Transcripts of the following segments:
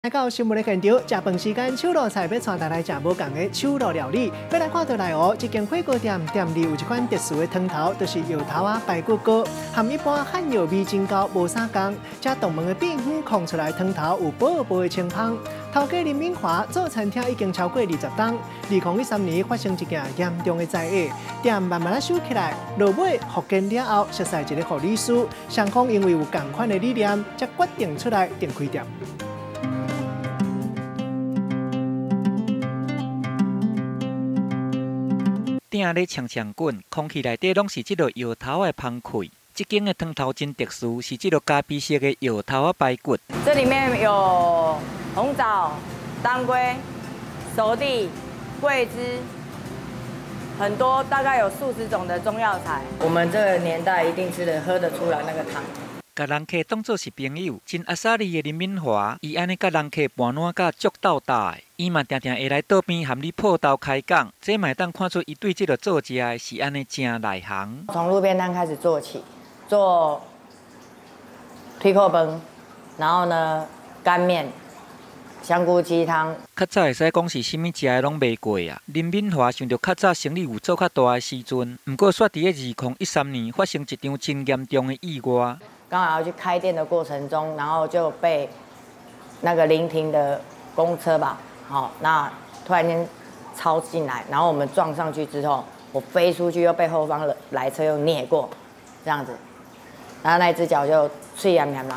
来到新闻的现场，食饭时间，手路菜要带大家来食无共的手路料理。要来看到来哦，这间火锅店店里有一款特殊的汤头，就是油头啊排骨糕，和一般汉药味真高无啥共。这洞门的变远控出来汤头有薄薄的清香。头家林敏华做餐厅已经超过20档，2013年发生一件严重的灾厄，店慢慢收起来，落尾复建了后，熟悉一个护理师，双方因为有同款的理念，才决定出来订开店。 店咧呛呛滚，空气内底拢是即落药头的香气。即间的汤头真特殊，是即落咖啡色的药头啊排骨。这里面有红枣、当归、熟地、桂枝，很多，大概有数十种的中药材。我们这个年代一定吃得喝得出来那个汤。 甲人客当作是朋友，真阿萨利的林敏华，伊安尼甲人客盘烂甲足斗大的，伊嘛定定会来桌边含你破刀开讲，这嘛当看出伊对这个做食的是安尼真内行。从路边摊开始做起，做推扣饭，然后呢干面、香菇鸡汤。较早会使讲是啥物食的拢袂过啊。林敏华想到较早生意有做较大的时阵，毋过煞伫个2013年发生一场真严重的意外。 刚好要去开店的过程中，然后就被那个临停的公车吧，好，那突然间超进来，然后我们撞上去之后，我飞出去又被后方的来车又碾过，这样子，然后那只脚就碎炎炎啦。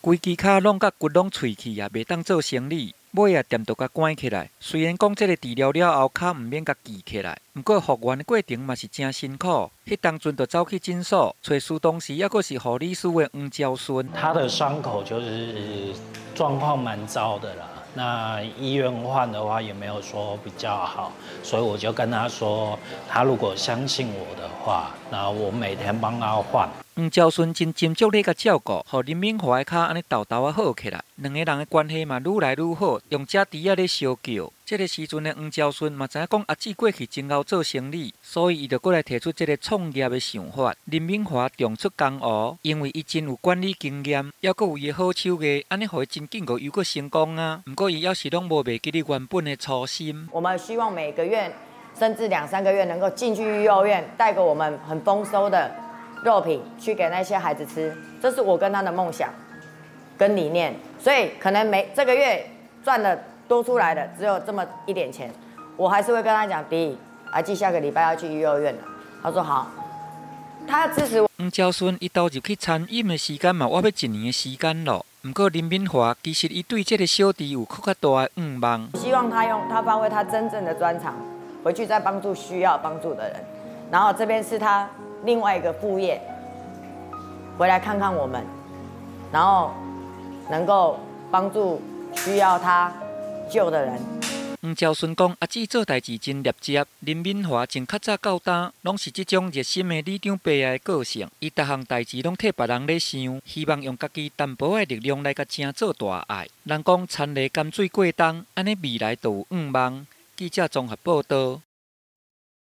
规支骹拢甲骨拢脆去啊，袂当做生理。 尾啊，店都甲关起来。虽然讲这个治疗了后，脚毋免甲记起来，不过复原的过程嘛是真辛苦。迄当阵就走去诊所，找苏东时，抑阁是护理师的黄昭顺。他的伤口就是状况蛮糟的啦。那医院换的话也没有说比较好，所以我就跟他说，他如果相信我的话，那我每天帮他换。 黄昭顺真斟酌咧甲照顾，互林敏华的脚安尼豆豆啊好起来，两个人的关系嘛愈来愈好，用遮猪仔咧相叫。这个时阵的黄昭顺嘛知影讲阿姊过去真敖做生意，所以伊就过来提出这个创业的想法。林敏华重出江湖，因为伊真有管理经验，还阁有伊的好手艺，安尼互伊真紧个又阁成功啊。不过伊要是拢无袂记你原本的初心。我们希望每个月甚至2、3个月能够进去幼儿园，带给我们很丰收的 肉品去给那些孩子吃，这是我跟他的梦想跟理念，所以可能这个月赚的多出来的只有这么一点钱，我还是会跟他讲，弟，阿季下个礼拜要去幼儿园了。他说好，他要支持我。黄昭顺伊投入去餐饮的时间嘛，我要1年的时间咯。不过林敏华其实伊对这个小弟有较大的愿望，希望他发挥他真正的专长，回去再帮助需要帮助的人，然后这边是他 另外一个副业，回来看看我们，然后能够帮助需要他救的人。黄昭顺讲，阿姊做代志真业接，林敏华从较早到今，拢是这种热心的里长伯的个性。伊逐项代志拢替别人咧想，希望用家己淡薄的力量来甲正做大爱。人讲田里甘水过冬，安尼未来就有盼望。记者综合报道。